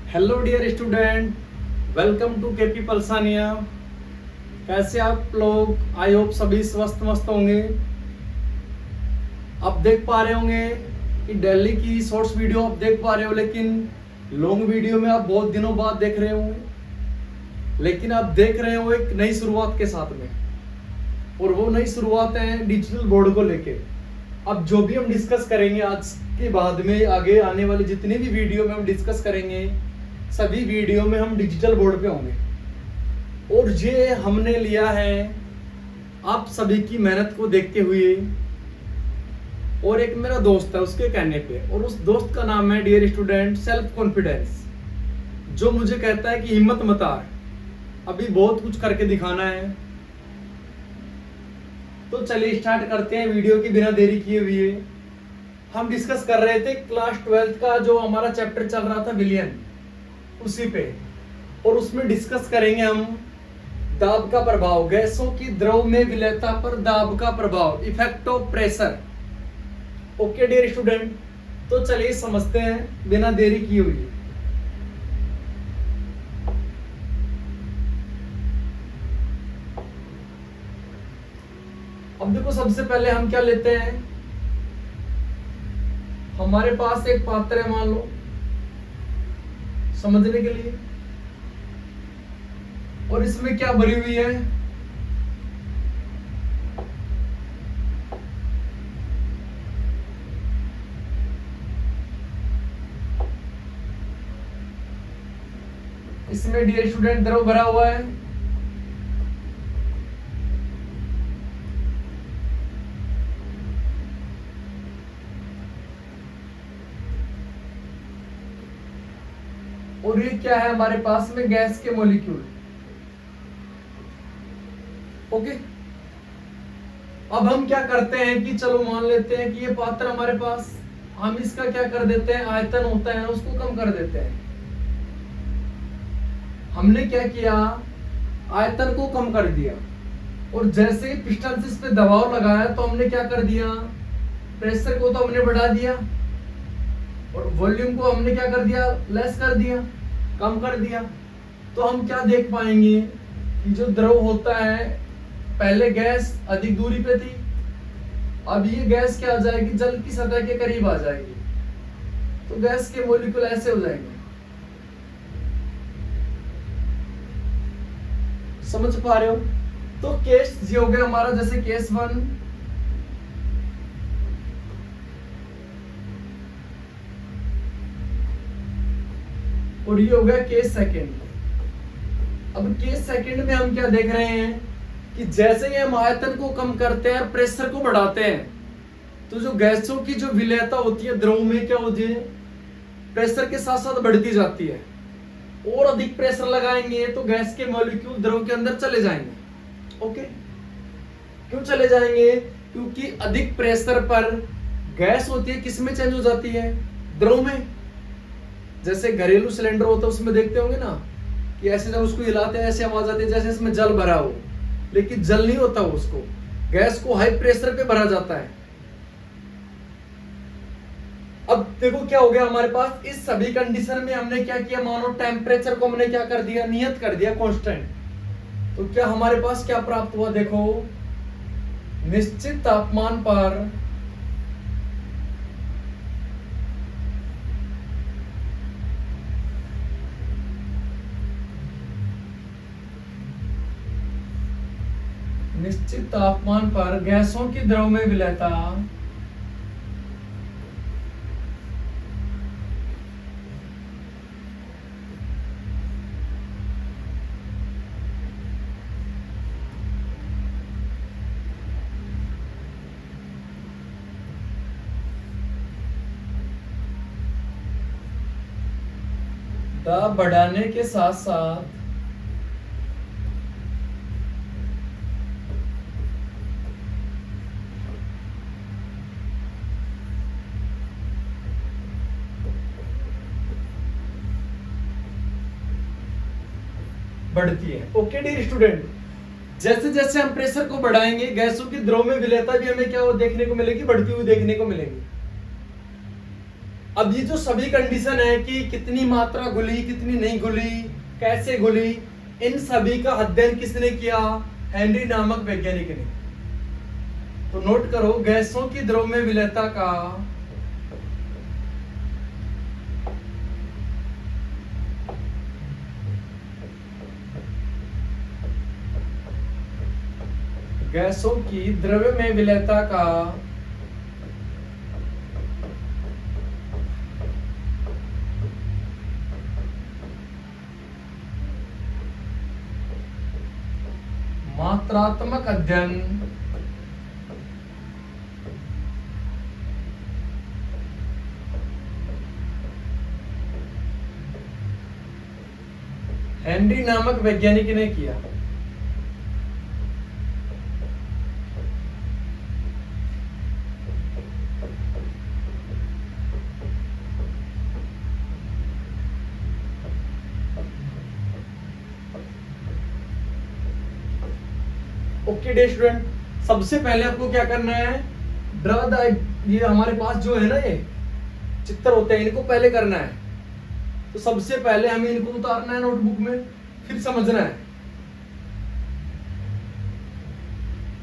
Hello dear student, welcome to KP Palsania. कैसे आप लोग? आई होप सभी स्वस्थ मस्त होंगे। आप देख पा रहे होंगे कि दिल्ली की शॉर्ट्स वीडियो आप देख पा रहे हो, लेकिन लॉन्ग वीडियो में आप बहुत दिनों बाद देख रहे होंगे। लेकिन आप देख रहे हो एक नई शुरुआत के साथ में, और वो नई शुरुआत है डिजिटल बोर्ड को लेके। अब जो भी हम डिस्कस करेंगे आज के बाद में, आगे आने वाले जितने भी वीडियो में हम डिस्कस करेंगे, सभी वीडियो में हम डिजिटल बोर्ड पे होंगे। और ये हमने लिया है आप सभी की मेहनत को देखते हुए, और एक मेरा दोस्त है उसके कहने पे, और उस दोस्त का नाम है डियर स्टूडेंट सेल्फ कॉन्फिडेंस, जो मुझे कहता है कि हिम्मत मत हार, अभी बहुत कुछ करके दिखाना है। तो चलिए स्टार्ट करते हैं वीडियो की बिना देरी किए हुए। हम डिस्कस कर रहे थे क्लास 12th का जो हमारा चैप्टर चल रहा था विलियन, उसी पे, और उसमें डिस्कस करेंगे हम दाब का प्रभाव, गैसों की द्रव में विलेयता पर दाब का प्रभाव, effect of pressure. Okay dear student, तो चलिए समझते हैं बिना देरी किए हुए। अब देखो, सबसे पहले हम क्या लेते हैं, हमारे पास एक पात्र है, मान लो समझने के लिए, और इसमें क्या भरी हुई है, इसमें डियर स्टूडेंट द्रव भरा हुआ है। और ये क्या है हमारे पास में, गैस के मॉलिक्यूल। ओके, अब हम क्या करते हैं कि चलो मान लेते हैं कि ये पात्र हमारे पास, हम इसका क्या कर देते हैं, आयतन होता है उसको कम कर देते हैं। हमने क्या किया, आयतन को कम कर दिया, और जैसे ही पिस्टन से इस पे दबाव लगाया तो हमने क्या कर दिया, प्रेशर को तो हमने बढ़ा दिया, और वॉल्यूम को हमने क्या कर दिया, लेस कर दिया, कम कर दिया। तो हम क्या देख पाएंगे कि जो द्रव होता है, पहले गैस अधिक दूरी पे थी, अब ये गैस क्या आ जाएगी, जल की सतह के करीब आ जाएगी, तो गैस के मॉलिक्यूल ऐसे हो जाएंगे। समझ पा रहे हो? तो केस ये हो गया हमारा, जैसे केस 1, और ये हो गया केस सेकंड। अब केस सेकंड में हम क्या देख रहे हैं कि जैसे ही हम आयतन को कम करते हैं, प्रेशर को बढ़ाते हैं, तो जो गैसों की जो विलेयता होती है द्रव में, क्या होती है, प्रेशर के साथ साथ बढ़ती जाती है। और अधिक प्रेशर लगाएंगे तो गैस के मॉलिक्यूल द्रव के अंदर चले जाएंगे। ओके, क्यों चले जाएंगे? क्योंकि अधिक प्रेशर पर गैस होती है किस में चेंज हो जाती है, द्रव में। जैसे घरेलू सिलेंडर होता है, उसमें देखते होंगे ना कि ऐसे जब उसको हिलाते हैं ऐसे आवाज आती है जैसे इसमें जल भरा हो, लेकिन जल नहीं होता, उसको गैस को हाई प्रेशर पे भरा जाता है। अब देखो क्या हो गया हमारे पास, इस सभी कंडीशन में हमने क्या किया, मानो टेम्परेचर को हमने क्या कर दिया, नियत कर दिया, कांस्टेंट। तो क्या हमारे पास क्या प्राप्त हुआ, देखो, निश्चित तापमान पर निश्चित तापमान पर गैसों की द्रव में विलेयता दाब बढ़ाने के साथ साथ बढ़ती है। ओके डियर स्टूडेंट, जैसे जैसे हम प्रेशर को बढ़ाएंगे, गैसों की द्रव में विलेयता भी हमें क्या देखने को मिलेगी, बढ़ती हुई देखने को मिलेगी। अब ये जो सभी कंडीशन है कि कितनी मात्रा घुली, कितनी नहीं घुली, कैसे घुली, इन सभी का अध्ययन किसने किया? हेनरी नामक वैज्ञानिक ने। तो नोट करो, गैसों की द्रव में विलेयता का गैसों की द्रव्य में विलेयता का मात्रात्मक अध्ययन हेनरी नामक वैज्ञानिक ने किया। ओके डे स्टूडेंट, सबसे पहले आपको क्या करना है? ड्रा द, ये हमारे पास जो है ना, ये चित्र होते हैं, इनको पहले करना है। तो सबसे पहले हमें इनको उतारना है नोटबुक में, फिर समझना है।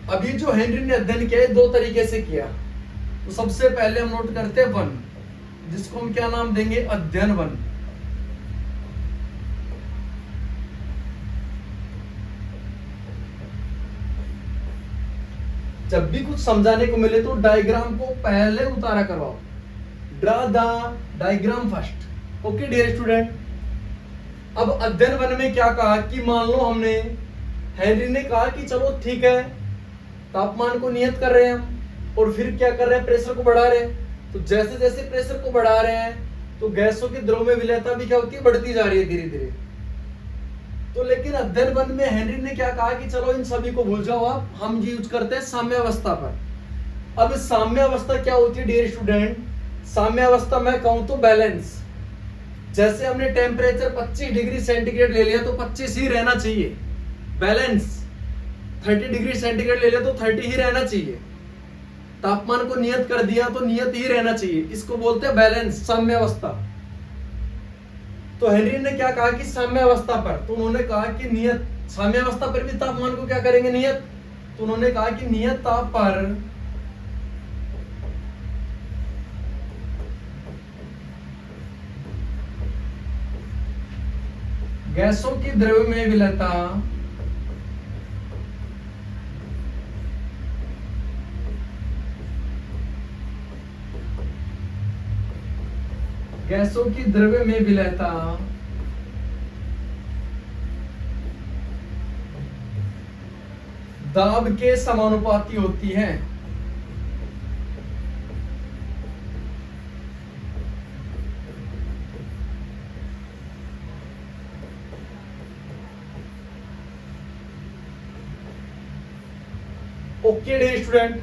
अब ये जो हेनरी ने अध्ययन किया है, दो तरीके से किया। तो सबसे पहले हम नोट करते हैं 1, जिसको हम क्या नाम देंगे? अध्ययन 1। जब भी कुछ समझाने को मिले तो डायग्राम को पहले उतारा करवाओ। Draw the diagram first. Okay dear student, अब अध्ययन 1 में क्या कहा कि मान लो हमने, हेनरी ने कहा कि चलो ठीक है, तापमान को नियत कर रहे हैं हम, और फिर क्या कर रहे हैं? प्रेशर को बढ़ा रहे हैं। तो जैसे जैसे प्रेशर को बढ़ा रहे हैं तो गैसों की द्रव में विलेयता भी क्या होती है? बढ़ती जा रही है धीरे धीरे। तो लेकिन अध्ययन 1 में हेनरी ने क्या कहा कि चलो इन सभी को भूल जाओ आप, हम यूज करते हैं साम्यावस्था पर। अब साम्यावस्था क्या होती है डियर स्टूडेंट? साम्यावस्था मैं कहूं तो बैलेंस। जैसे हमने टेम्परेचर 25 डिग्री सेंटीग्रेड ले लिया तो 25 ही रहना चाहिए, बैलेंस। 30 डिग्री सेंटीग्रेड ले लिया तो 30 ही रहना चाहिए। तापमान को नियत कर दिया तो नियत ही रहना चाहिए, इसको बोलते हैं बैलेंस, साम्यावस्था। तो हेनरी ने क्या कहा कि साम्यावस्था पर, तो उन्होंने कहा कि नियत, साम्यावस्था पर भी तापमान को क्या करेंगे? नियत। तो उन्होंने कहा कि नियत ताप पर गैसों की द्रव्य में विलेयता गैसों की द्रव्य में विलेयता दाब के समानुपाती होती है। ओके डे स्टूडेंट,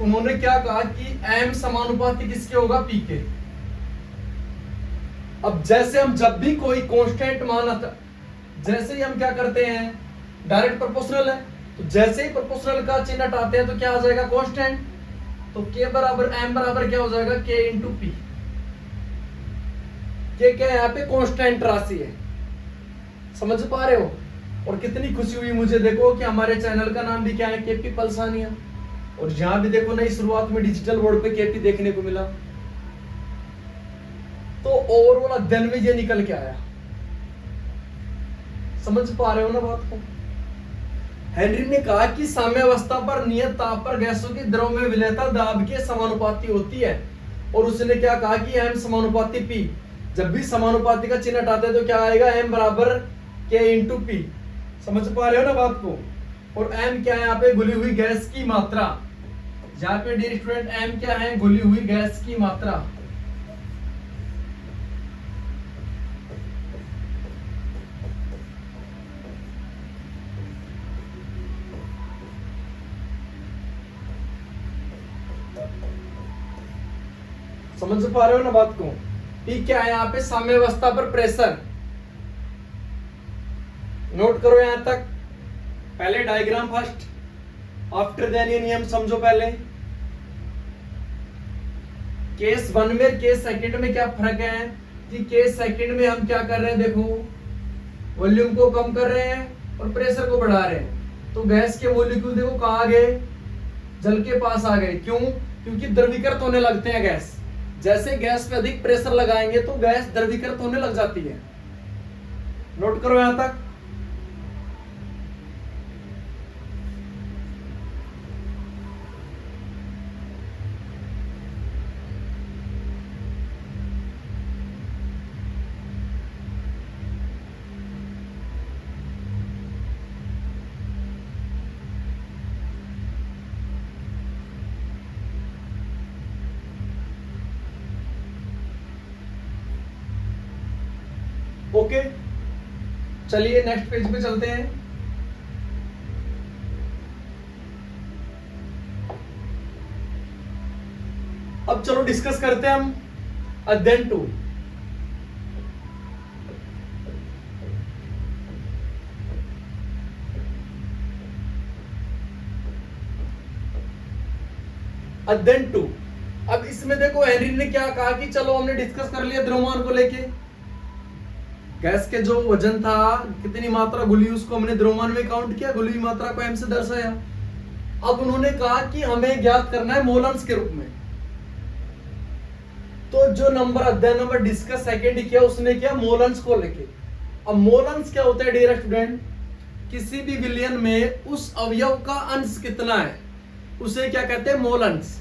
उन्होंने क्या कहा कि m समानुपाती किसके होगा? P के। अब जैसे हम जब भी कोई कांस्टेंट मान आता, जैसे ही हम क्या करते हैं? डायरेक्ट प्रोपोर्शनल है, तो जैसे ही प्रोपोर्शनल का चिन्ह हटाते हैं तो क्या आ जाएगा? कांस्टेंट। तो k बराबर m बराबर क्या हो जाएगा? k into P. k क्या है यहाँ पे? कांस्टेंट राशि है। समझ पा रहे हो? और कितनी खुशी हुई मुझे, देखो कि हमारे चैनल का नाम भी क्या है? केपी पलसानिया। और यहां भी देखो नई शुरुआत में डिजिटल बोर्ड पे केपी देखने को मिला। तो ओवरऑल अध्ययन में ये निकल के आया। समझ पा रहे हो ना बात को? हेनरी ने कहा कि साम्यावस्था पर नियत ताप पर गैसों की द्रव में विलेयता दाब के समानुपाती होती है। और उसने क्या कहा कि m समानुपाती p। जब भी समानुपाती का चिन्ह हटाते हैं तो क्या आएगा? m बराबर k इंटू पी। समझ पा रहे हो ना बात को? और m क्या है यहाँ पे? घुली हुई गैस की मात्रा। यहाँ पे डियर स्टूडेंट m क्या है? घुली हुई गैस की मात्रा। समझ पा रहे हो ना बात को? P क्या है यहाँ पे? साम्यावस्था पर प्रेशर। नोट करो यहां तक। पहले डायग्राम फर्स्ट, आफ्टर देन ये नियम समझो पहले। केस 1 में केस सेकंड में क्या फर्क है कि केस सेकंड में हम क्या कर रहे हैं, देखो वॉल्यूम को कम कर रहे हैं और प्रेशर को बढ़ा रहे हैं। तो गैस के मॉलिक्यूल देखो कहाँ आ गए, जल के पास आ गए। क्यों? क्योंकि द्रवीकृत होने लगते हैं गैस। जैसे गैस पे अधिक प्रेशर लगाएंगे तो गैस द्रवीकृत होने लग जाती है। नोट करो यहां तक। ओके, चलिए नेक्स्ट पेज पे चलते हैं। अब चलो डिस्कस करते हैं हम अध्ययन 2। अध्ययन 2। अब इसमें देखो हेनरी ने क्या कहा कि चलो हमने डिस्कस कर लिया द्रव्यमान को लेके, गैस के जो वजन था, कितनी मात्रा घुली उसको हमने द्रव्यमान में काउंट किया, घुली हुई मात्रा को m से दर्शाया। अब उन्होंने कहा कि हमें ज्ञात करना है मोलन्स के रूप में। तो जो नंबर अध्ययन नंबर डिस्कस सेकंड किया उसने किया मोलन्स को लेके। अब मोलन्स क्या होता है डियर स्टूडेंट, किसी भी विलयन में उस अवयव का अंश कितना है उसे क्या कहते हैं, मोलन्स।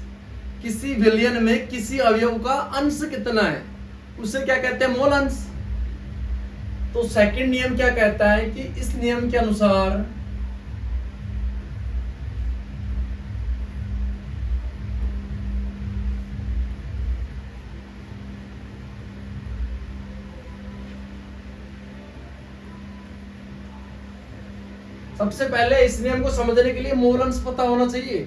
किसी विलयन में किसी अवयव का अंश कितना है उसे क्या कहते हैं, मोलन्स। तो सेकंड नियम क्या कहता है कि इस नियम के अनुसार सबसे पहले इस नियम को समझने के लिए मोलन्स पता होना चाहिए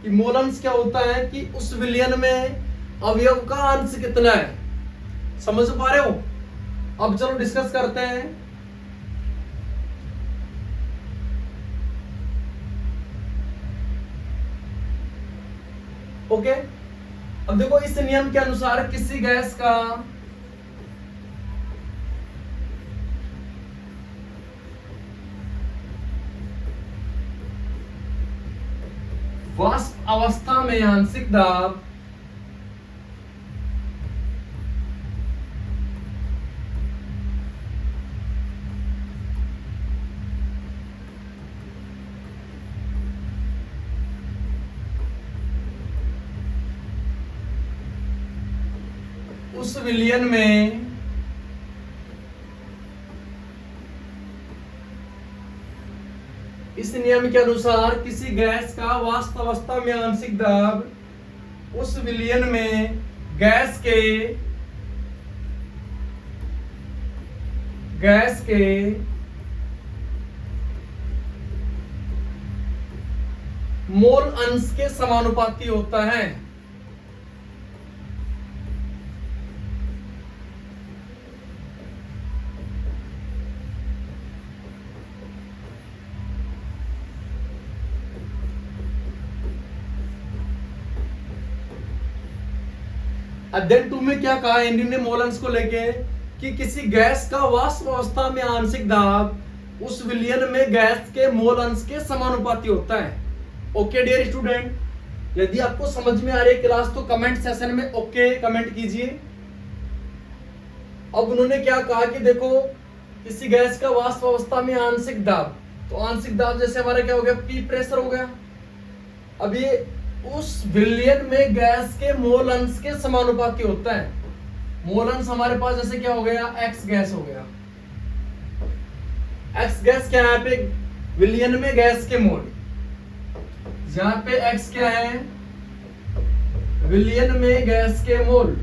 कि मोलन्स क्या होता है, कि उस विलयन में अवयव का अंश कितना है। समझ पा रहे हो? अब चलो डिस्कस करते हैं। ओके, अब देखो इस नियम के अनुसार किसी गैस का वाष्प अवस्था में आंशिक दाब उस विलयन में इस नियम के अनुसार किसी गैस का वाष्प अवस्था में आंशिक दाब उस विलयन में गैस के मोल अंश के समानुपाती होता है। अध्ययन 2 में क्या कहा हेनरी ने मोलन्स को लेके कि किसी गैस का वाष्प अवस्था में आंशिक दाब उस विलयन में गैस के मोल अंश के समानुपाती होता है। ओके डियर स्टूडेंट, यदि आपको समझ में आ रही है क्लास तो कमेंट सेशन में ओके कमेंट कीजिए। अब उन्होंने क्या कहा कि देखो किसी गैस का वाष्प अवस्था में आंशिक दाब, तो आंशिक दाब जैसे हमारा क्या हो गया, पी प्रेशर हो गया। अब ये उस विलयन में गैस के मोल अंश के समानुपाती होता है। मोल अंश हमारे पास जैसे क्या हो गया, एक्स गैस हो गया। एक्स गैस क्या है यहाँ पे, विलयन में गैस के मोल, जहां पे एक्स क्या है, विलयन में गैस के मोल।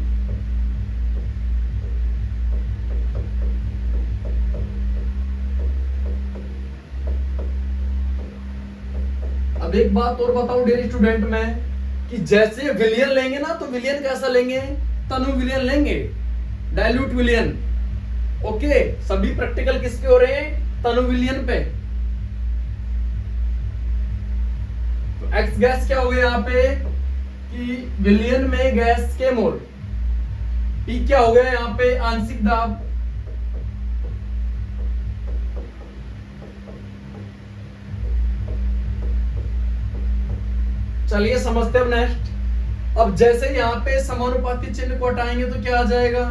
अब एक बात और बताऊं डियर स्टूडेंट में कि जैसे विलयन लेंगे ना तो विलयन कैसा लेंगे, तनु विलयन लेंगे, डाइल्यूट विलयन। ओके, सभी प्रैक्टिकल किस पे हो रहे हैं, तनु विलयन पे। तो एक्स गैस क्या हो गया यहाँ पे कि विलयन में गैस के मोल, P क्या हो गया यहाँ पे आंशिक दाब, चलिए समझते हैं नेक्स्ट। अब जैसे यहाँ पे समानुपाती चिन्ह को हटाएंगे तो क्या आ जाएगा,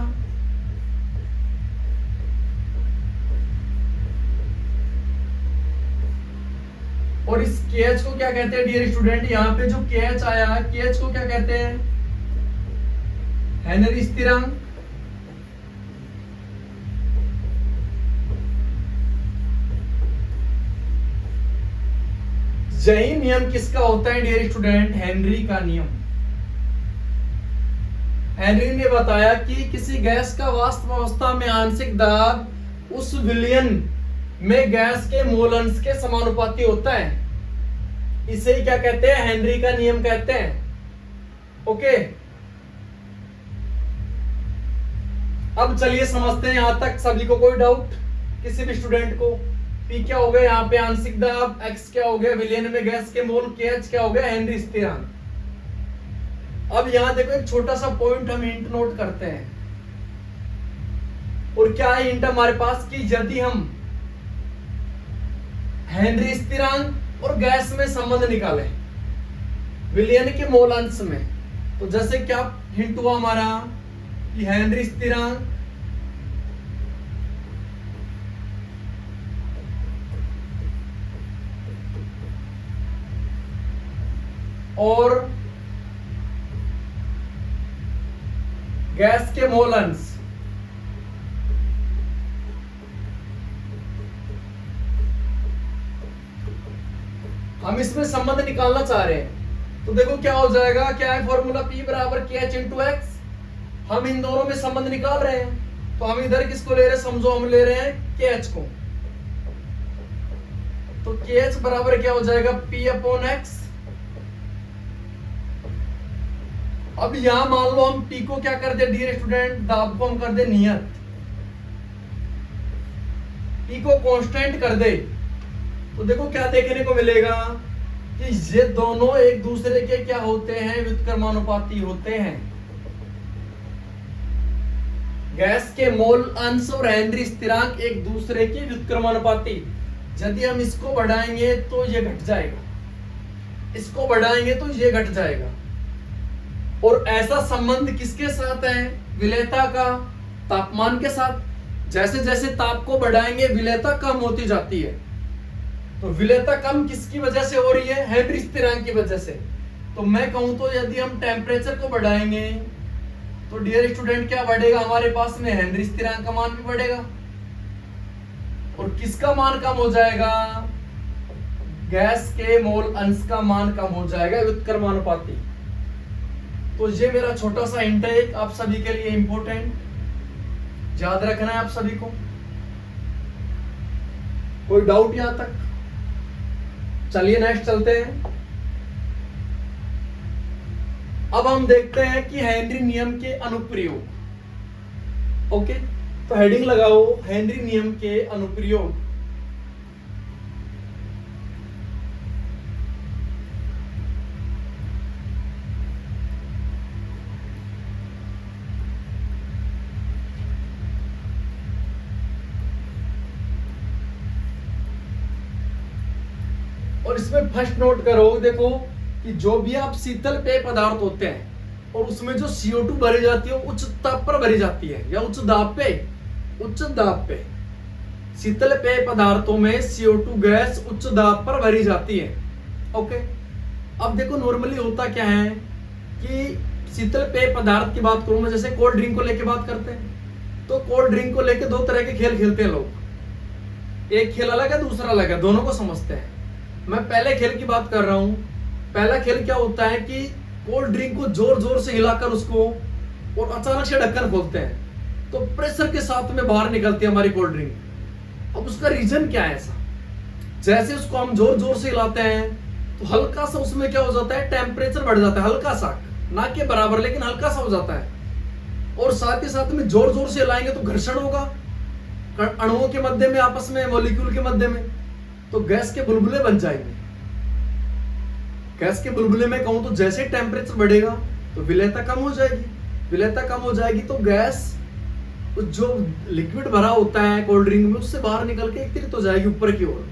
और इस KH को क्या कहते हैं डियर स्टूडेंट, यहाँ पे जो KH आया, KH को क्या कहते हैं, हेनरी स्थिरांक। यही नियम किसका होता है डियर स्टूडेंट, हेनरी का नियम। हेनरी ने बताया कि किसी गैस का वाष्प अवस्था में आंशिक दाब उस विलयन में गैस के मोल अंश के समानुपाती होता है। इसे ही क्या कहते हैं, हेनरी का नियम कहते हैं। ओके, अब चलिए समझते हैं यहां तक सभी को कोई डाउट किसी भी स्टूडेंट को। P क्या हो गया यहाँ पे आंशिक दाब, X क्या हो गया विलयन में गैस के मोल, KH क्या हो गया हेनरी स्थिरांक। अब यहां देखो एक छोटा सा पॉइंट हम हिंट नोट करते हैं, और क्या है हिंट हमारे पास कि यदि हम हेनरी स्थिरांक और गैस में संबंध निकालें विलयन के मोल अंश में, तो जैसे क्या हिंट हुआ हमारा कि हेनरी स्थिरांक और गैस के मोल अंश हम इसमें संबंध निकालना चाह रहे हैं, तो देखो क्या हो जाएगा, क्या है फॉर्मूला, P बराबर KH इंटू X। हम इन दोनों में संबंध निकाल रहे हैं, तो हम इधर किसको ले रहे हैं, समझो हम ले रहे हैं KH को, तो KH बराबर क्या हो जाएगा P अपॉन X। अब यहां मान लो हम P को क्या कर दे डियर स्टूडेंट, दाब को हम कर दे नियत, P को कांस्टेंट कर दे, तो देखो क्या देखने को मिलेगा कि ये दोनों एक दूसरे के क्या होते हैं, व्युत्क्रमानुपाती होते हैं। गैस के मोल अंश और हेनरी स्थिरांक एक दूसरे के व्युत्क्रमानुपाती। यदि हम इसको बढ़ाएंगे तो ये घट जाएगा, इसको बढ़ाएंगे तो ये घट जाएगा। और ऐसा संबंध किसके साथ है, विलेयता का तापमान के साथ। जैसे जैसे ताप को बढ़ाएंगे विलेयता कम होती जाती है, तो विलेयता कम किसकी वजह से हो रही है, हेनरी स्थिरांक की वजह से। तो मैं कहूं तो यदि हम टेम्परेचर को बढ़ाएंगे तो डियर स्टूडेंट क्या बढ़ेगा हमारे पास में, हेनरी स्थिरांक का मान भी बढ़ेगा। और किसका मान कम हो जाएगा, गैस के मोल अंश का मान कम हो जाएगा, व्युत्क्रमानुपाती। तो ये मेरा छोटा सा हिंट है, आप सभी के लिए इंपॉर्टेंट, याद रखना है आप सभी को। कोई डाउट यहां तक? चलिए नेक्स्ट चलते हैं। अब हम देखते हैं कि हेनरी नियम के अनुप्रयोग। ओके, तो हेडिंग लगाओ हेनरी नियम के अनुप्रयोग। और इसमें फर्स्ट नोट करो, देखो कि जो भी आप शीतल पेय पदार्थ होते हैं और उसमें जो CO2 भरी जाती है उच्च ताप पर भरी जाती है या उच्च दाब पे। शीतल पेय पदार्थों में CO2 गैस उच्च दाब पर भरी जाती है। ओके, अब देखो नॉर्मली होता क्या है कि शीतल पेय पदार्थ की बात करूं मैं, जैसे कोल्ड ड्रिंक को लेके बात करते हैं, तो कोल्ड ड्रिंक को लेके दो तरह के खेल खेलते हैं लोग। एक खेल अलग है, दूसरा अलग है, दोनों को समझते हैं। मैं पहले खेल की बात कर रहा हूं। पहला खेल क्या होता है कि कोल्ड ड्रिंक को जोर जोर से हिलाकर उसको और अचानक से ढक्कन खोलते हैं, तो प्रेशर के साथ में बाहर निकलती है हमारी कोल्ड ड्रिंक। अब उसका रीजन क्या है ऐसा, जैसे उसको हम जोर जोर से हिलाते हैं तो हल्का सा उसमें क्या हो जाता है, टेम्परेचर बढ़ जाता है, हल्का सा, ना के बराबर लेकिन हल्का सा हो जाता है। और साथ ही साथ में जोर जोर से हिलाएंगे तो घर्षण होगा अणुओं के मध्य में, आपस में, मॉलिक्यूल के मध्य में, तो गैस के बुलबुले बन जाएंगे। गैस के बुलबुले में कहूं तो जैसे टेम्परेचर बढ़ेगा तो विलेयता कम हो जाएगी, विलेयता कम हो जाएगी तो गैस जो लिक्विड भरा होता है कोल्ड ड्रिंक में उससे बाहर निकल के एकत्रित हो जाएगी ऊपर की ओर।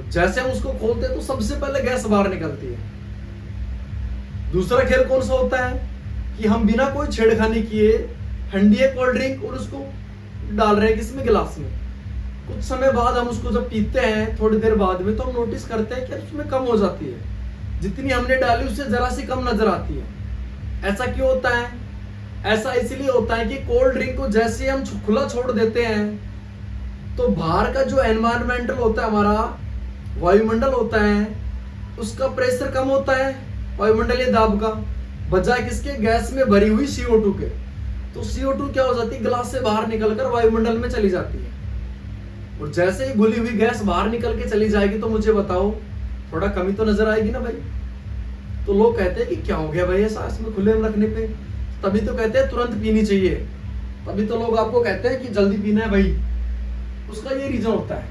जैसे हम उसको खोलते हैं तो सबसे पहले गैस बाहर निकलती है। दूसरा खेल कौन सा होता है कि हम बिना कोई छेड़खानी किए ठंडी है कोल्ड ड्रिंक और उसको डाल रहे हैं किसमें, गिलास में। कुछ समय बाद हम उसको जब पीते हैं थोड़ी देर बाद में तो हम नोटिस करते हैं कि उसमें कम हो जाती है, जितनी हमने डाली उससे जरा सी कम नजर आती है। ऐसा क्यों होता है? ऐसा इसलिए होता है कि कोल्ड ड्रिंक को जैसे हम खुला छोड़ देते हैं तो बाहर का जो एनवायरमेंटल होता है, हमारा वायुमंडल होता है, उसका प्रेशर कम होता है, वायुमंडलीय दाब का, बजाय किसके, गैस में भरी हुई CO2 के। तो CO2 क्या हो जाती है, ग्लास से बाहर निकलकर वायुमंडल में चली जाती है। और जैसे ही घुली हुई गैस बाहर निकल के चली जाएगी तो मुझे बताओ थोड़ा कमी तो नजर आएगी ना भाई। तो लोग कहते हैं कि क्या हो गया भाई ऐसा इसमें खुले में रखने पे, तभी तो कहते हैं तुरंत पीनी चाहिए, तभी तो लोग आपको कहते हैं कि जल्दी पीना है भाई, उसका ये रीजन होता है।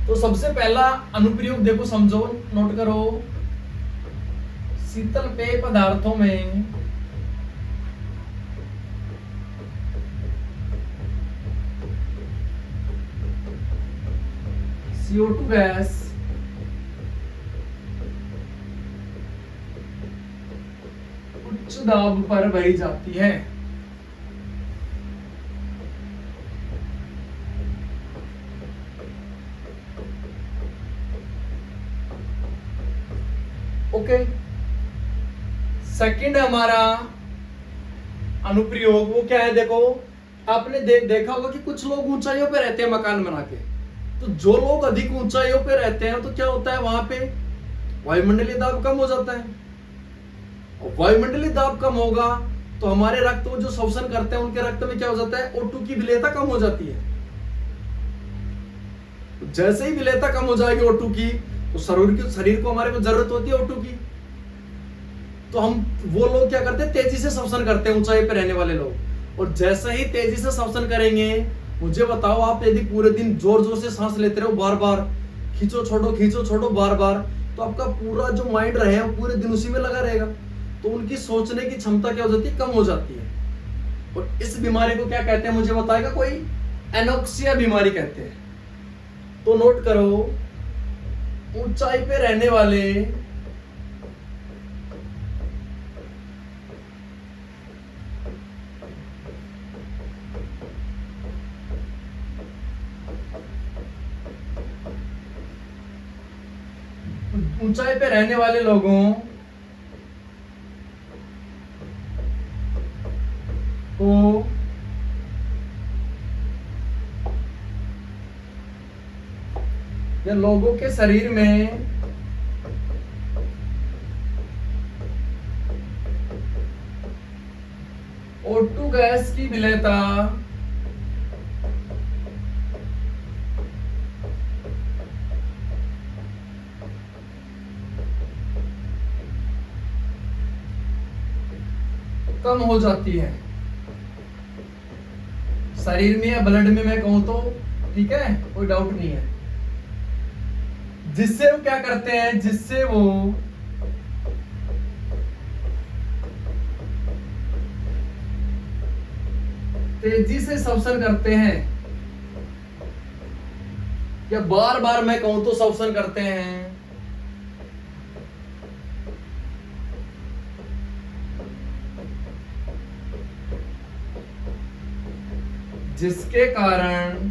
तो सबसे पहला अनुप्रयोग देखो, समझो, नोट करो। शीतल पेय पदार्थों में CO2 गैस उच्च दाब पर भरी जाती है। ओके। सेकंड हमारा अनुप्रयोग वो क्या है, देखो आपने देखा होगा कि कुछ लोग ऊंचाइयों पे रहते हैं मकान बना के। तो जो लोग अधिक ऊंचाइयों पे रहते हैं तो क्या होता है, वहां पे वायुमंडलीय दाब कम हो जाता है। और वायुमंडलीय दाब कम होगा तो हमारे रक्त वो जो श्वसन करते हैं उनके रक्त में क्या हो जाता है, O2 की विलेयता कम हो जाती है। जैसे ही विलेयता कम हो जाएगी O2 की, तो शरीर को हमारे को जरूरत होती है O2 की। तो हम वो लोग क्या करते हैं, तेजी से श्वसन करते हैं, ऊंचाई पे रहने वाले लोग। और जैसे ही तेजी से श्वसन करेंगे, मुझे बताओ आप यदि पूरे दिन जोर जोर से सांस लेते रहो, बार बार खींचो छोड़ो बार बार, तो आपका पूरा जो माइंड रहे पूरे दिन उसी में लगा रहेगा। तो उनकी सोचने की क्षमता क्या हो जाती है, कम हो जाती है। और इस बीमारी को क्या कहते हैं, मुझे बताएगा कोई? एनोक्सिया बीमारी कहते हैं। तो नोट करो, ऊंचाई पे रहने वाले लोगों को या लोगों के शरीर में O2 गैस की विलेयता कम हो जाती है। शरीर में या ब्लड में मैं कहूं तो ठीक है, कोई डाउट नहीं है। जिससे वो क्या करते हैं, जिससे वो तेजी से श्वसन करते हैं, या बार बार मैं कहूं तो श्वसन करते हैं। जिसके कारण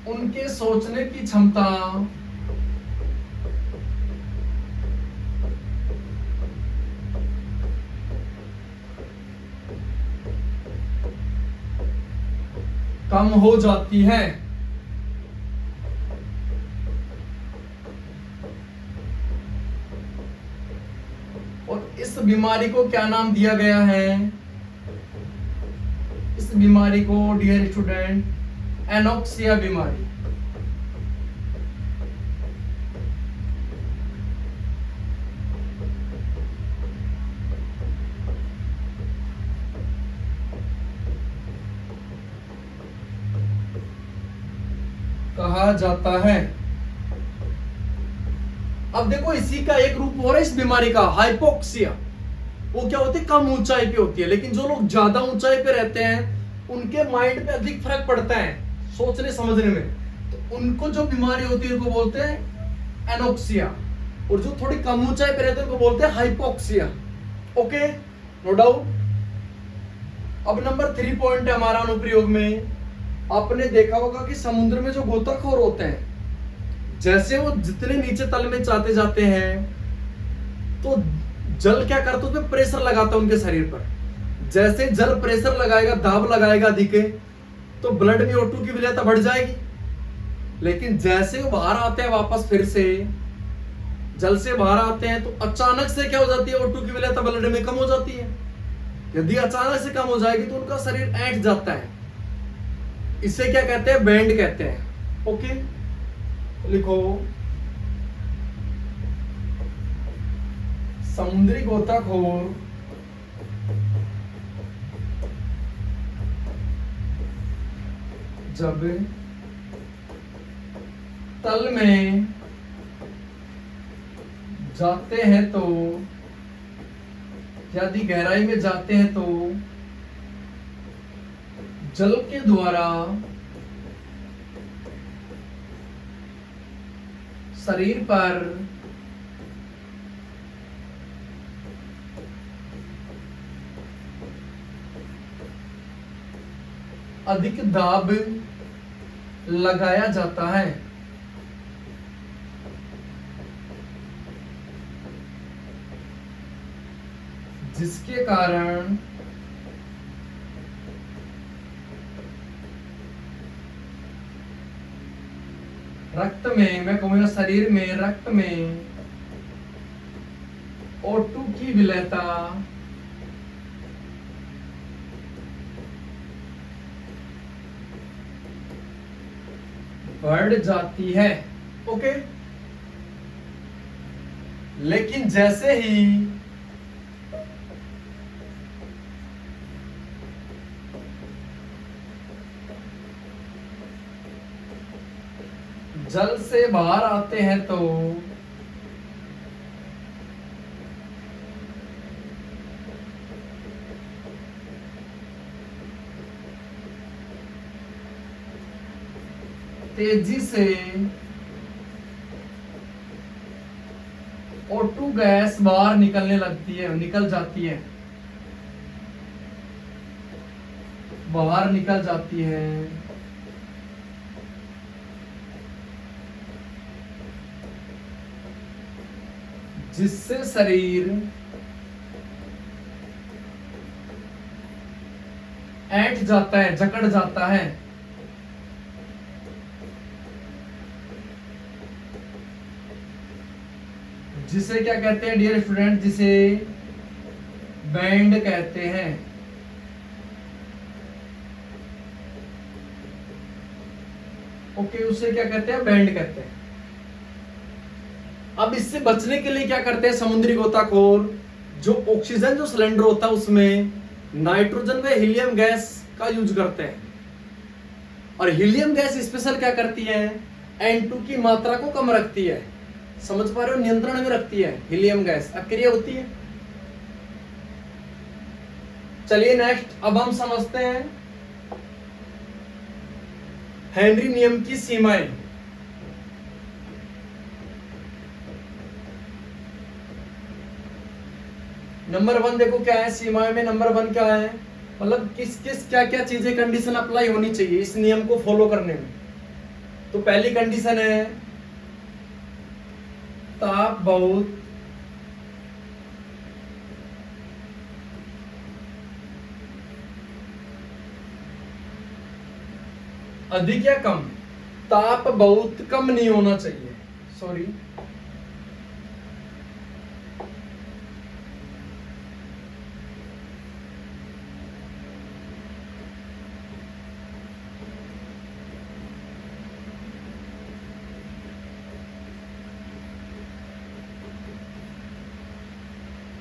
उनके सोचने की क्षमता कम हो जाती है। और इस बीमारी को क्या नाम दिया गया है? इस बीमारी को डियर स्टूडेंट एनोक्सिया बीमारी। कहा जाता है। अब देखो इसी का एक रूप हो रहा है इस बीमारी का, हाइपोक्सिया। वो क्या होती है, कम ऊंचाई पे होती है, लेकिन जो लोग ज्यादा ऊंचाई पे रहते हैं उनके माइंड पे अधिक फर्क पड़ता है सोचने समझने में, तो उनको जो बीमारी होती है उनको बोलते हैं एनोक्सिया, और जो थोड़ी कम ऊंचाई पे रहते हैं उनको बोलते हैं हाइपोक्सिया। Okay, no doubt. अब नंबर 3 पॉइंट है हमारा अनुप्रयोग में, आपने देखा होगा कि समुद्र में जो गोताखोर होते हैं, जैसे वो जितने नीचे तल में जाते जाते हैं तो जल क्या करता है, उसमें प्रेशर लगाता है उनके शरीर पर। जैसे जल प्रेशर लगाएगा, दाब लगाएगा अधिक, तो ब्लड में O2 की विलेयता बढ़ जाएगी। लेकिन जैसे वो बाहर आते हैं वापस फिर से जल से बाहर आते हैं, तो अचानक से क्या हो जाती है, O2 की विलेयता ब्लड में कम हो जाती है। यदि अचानक से कम हो जाएगी तो उनका शरीर ऐंठ जाता है। इसे क्या कहते हैं, बैंड कहते हैं। ओके, लिखो समुद्री गोताखोर जब तल में जाते हैं तो, यदि गहराई में जाते हैं तो जल के द्वारा शरीर पर अधिक दाब लगाया जाता है, जिसके कारण रक्त में, मैं कहूंगा शरीर में, रक्त में O2 की विलेयता बढ़ जाती है। ओके, लेकिन जैसे ही जल से बाहर आते हैं तो तेजी से O2 गैस बाहर निकलने लगती है, निकल जाती है, बाहर निकल जाती है, जिससे शरीर ऐंठ जाता है, जकड़ जाता है। जिसे क्या कहते हैं डियर स्टूडेंट, जिसे बैंड कहते हैं। ओके, उसे क्या कहते हैं, बैंड कहते हैं। अब इससे बचने के लिए क्या करते हैं समुद्री गोताखोर, जो ऑक्सीजन जो सिलेंडर होता है उसमें नाइट्रोजन व हीलियम गैस का यूज करते हैं। और हीलियम गैस स्पेशल क्या करती है, N2 की मात्रा को कम रखती है, समझ पा रहे हो, नियंत्रण में रखती है हीलियम गैस, अक्रिय होती है। चलिए नेक्स्ट, अब हम समझते हैं हेनरी नियम की सीमाएं। नंबर 1 देखो क्या है सीमाएं में, नंबर 1 क्या है, मतलब किस किस क्या क्या चीजें कंडीशन अप्लाई होनी चाहिए इस नियम को फॉलो करने में। तो पहली कंडीशन है ताप बहुत अधिक या कम, ताप बहुत कम नहीं होना चाहिए, सॉरी,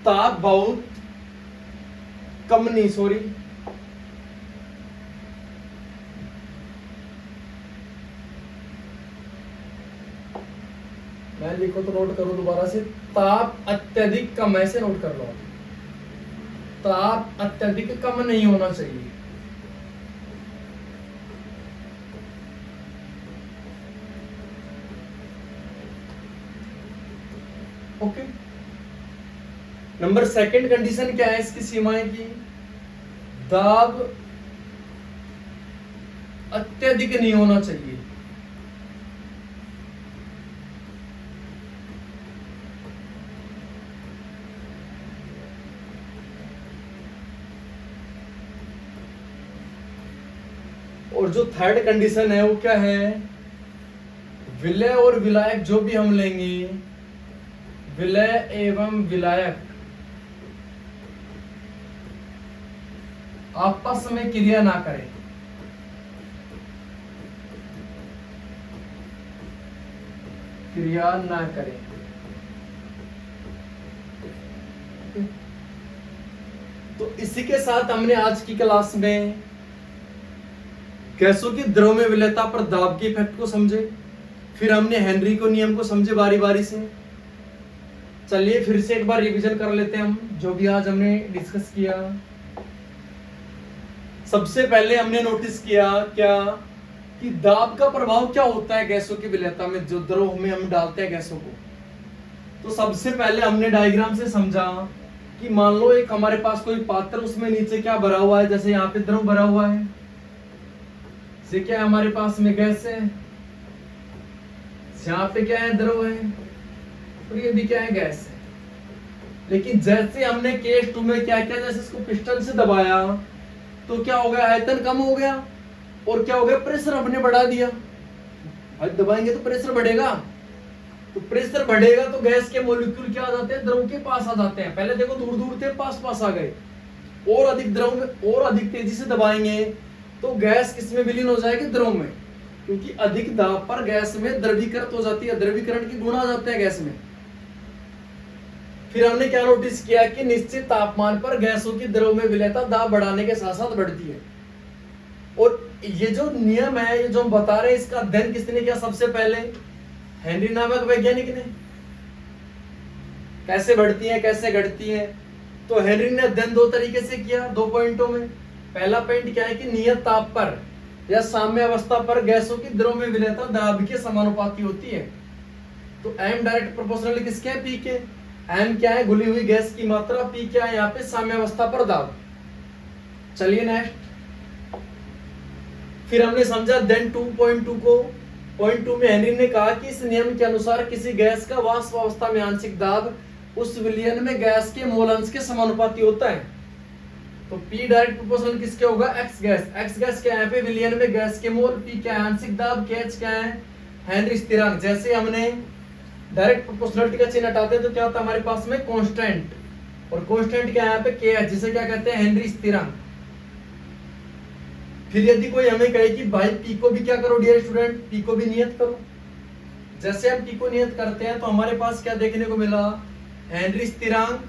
ताप बहुत कम नहीं, सॉरी, मैं लिखो तो नोट करो दोबारा से, ताप अत्यधिक कम, ऐसे नोट कर लो। ताप अत्यधिक कम नहीं होना चाहिए। ओके। नंबर सेकंड कंडीशन क्या है इसकी सीमाएं की? दाब अत्यधिक नहीं होना चाहिए। और जो थर्ड कंडीशन है वो क्या है? विलय और विलायक जो भी हम लेंगे, विलय एवं विलायक आपस में क्रिया ना करें। क्रिया ना करें। तो इसी के साथ हमने आज की क्लास में गैसों की द्रव में विलयता पर दाब के इफेक्ट को समझे, फिर हमने हेनरी को नियम को समझे बारी बारी से। चलिए फिर से एक बार रिवीजन कर लेते हैं हम जो भी आज हमने डिस्कस किया। सबसे पहले हमने नोटिस किया क्या कि दाब का प्रभाव क्या होता है गैसों की विलयता में, जो द्रव में हम डालते हैं गैसों को। तो सबसे पहले हमने डायग्राम से समझा कि मान लो एक हमारे पास कोई पात्र, उसमें नीचे क्या भरा हुआ है, जैसे यहाँ पे द्रव भरा हुआ है, ये क्या है हमारे पास में गैस है, यहाँ पे क्या है द्रव है, और ये भी क्या है गैस है। लेकिन जैसे हमने केस 2 में क्या किया, जैसे इसको पिस्टन से दबाया तो क्या हो गया, आयतन कम हो गया, और क्या हो गया, प्रेशर हमने बढ़ा दिया। अब दबाएंगे तो प्रेशर बढ़ेगा, तो प्रेशर बढ़ेगा तो गैस के मॉलिक्यूल क्या आ जाते हैं, द्रव के पास आ जाते हैं। पहले देखो दूर दूर थे, पास पास आ गए। और अधिक द्रव में और अधिक तेजी से दबाएंगे तो गैस किसमें विलीन हो जाएगी, द्रव में, क्योंकि अधिक दाब पर गैस में द्रवीकृत हो जाती है, द्रवीकरण के गुण आ जाते हैं गैस में। फिर हमने क्या नोटिस किया कि निश्चित तापमान पर गैसों की द्रव में विलयता दाब बढ़ाने के साथ साथ बढ़ती है। और ये जो नियम है, ये जो हम बता रहे हैं, इसका अध्ययन किसने किया सबसे पहले, हेनरी नामक वैज्ञानिक ने। कैसे बढ़ती है कैसे घटती है, तो हेनरी ने अध्ययन 2 तरीके से किया, 2 पॉइंटों में। पहला पॉइंट क्या है कि नियत ताप पर या साम्य अवस्था पर गैसों की द्रव में विलयता दाब के समानुपाती होती है। तो m डायरेक्ट प्रोपोर्शनल किसके है, P के। m क्या है, घुली हुई गैस की मात्रा, P क्या है यहाँ पे, साम्य अवस्था पर दाब। चलिए नेक्स्ट, फिर हमने समझा देन 2.2 को। पॉइंट 2 में हेनरी ने कहा कि इस नियम के अनुसार किसी गैस का वाष्प अवस्था में आंशिक दाब उस विलयन में गैस के मोल अंश के समानुपाती होता है। तो P डायरेक्ट प्रोपोर्शनल किसके होगा, x गैस। x गैस क्या है पे विलयन में गैस के मोल, P क्या है आंशिक दाब, KH क्या है हेनरी स्थिरांक। जैसे हमने डायरेक्ट प्रोपोर्शनलिटी का चिन्ह हटाते तो क्या होता है हमारे पास में, कांस्टेंट, और कांस्टेंट क्या है यहाँ पे KH, जिसे क्या कहते हैं हेनरी स्थिरांक। फिर यदि कोई हमें कहे कि भाई P को भी क्या करो डियर स्टूडेंट, P को भी नियत करो। जैसे हम P को नियत करते हैं तो हमारे पास क्या देखने को मिला, हेनरी स्थिरांक,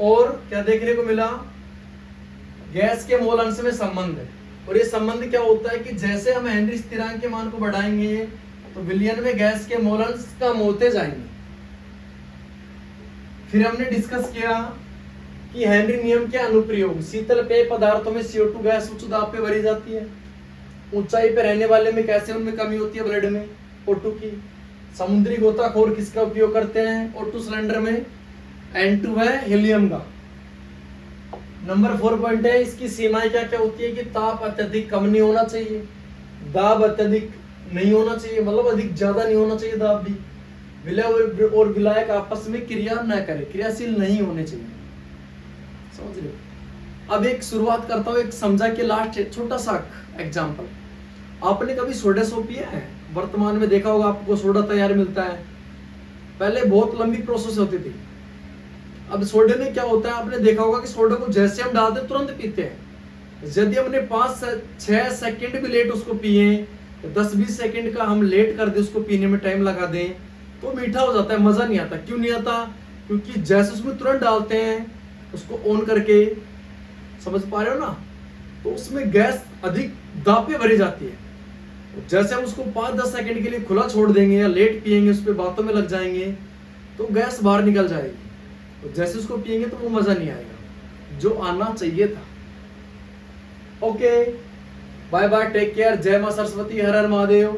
और क्या देखने को मिला, गैस के मोल अंश में संबंध है। और ये संबंध क्या होता है कि जैसे हम हेनरी स्थिरांक के मान को बढ़ाएंगे तो विलयन में गैस के मोल अंश कम होते जाएंगे। फिर हमने डिस्कस किया कि हेनरी नियम के अनुप्रयोग, शीतल पेय पदार्थों में CO2 गैस उच्च दाब पे भरी जाती है। ऊंचाई पे रहने वाले में कैसे उनमें कमी होती है, ब्लड में O2 की। समुद्री गोताखोर किसका उपयोग करते हैं, O2 सिलेंडर में। N2 है हीलियम का। नंबर 4 पॉइंट है, इसकी सीमाएं क्या क्या होती है कि ताप अत्यधिक कम नहीं होना चाहिए, दाब अत्यधिक नहीं होना चाहिए, मतलब अधिक ज्यादा नहीं होना चाहिए दाब भी। विलय और विलायक आपस में क्रिया न करे, क्रियाशील नहीं होने चाहिए। समझ रहे हो। अब एक शुरुआत करता हूँ, एक समझा के लास्ट छोटा सा एग्जांपल। आपने कभी सोडा सो पिया है? वर्तमान में देखा होगा आपको सोडा तैयार मिलता है, पहले बहुत लंबी प्रोसेस होती थी। अब सोडे में क्या होता है, आपने देखा होगा कि सोडा को जैसे हम डालते तुरंत पीते हैं। यदि हमने 5-6 सेकंड भी लेट उसको पिए, 10-20 सेकंड का हम लेट कर दे, उसको पीने में टाइम लगा दें, तो मीठा हो जाता है, मजा नहीं आता। क्यों नहीं आता, क्योंकि जैसे उसमें तुरंत डालते हैं उसको ऑन करके, समझ पा रहे हो ना, तो उसमें गैस अधिक दाब पे भरी जाती है। जैसे हम उसको 5-10 सेकंड के लिए खुला छोड़ देंगे या लेट पिएंगे, उस पर बातों में लग जाएंगे, तो गैस बाहर निकल जाएगी। तो जैसे उसको पिएंगे तो वो मजा नहीं आएगा जो आना चाहिए था। Okay, bye bye, take care, जय मां सरस्वती, हर हर महादेव।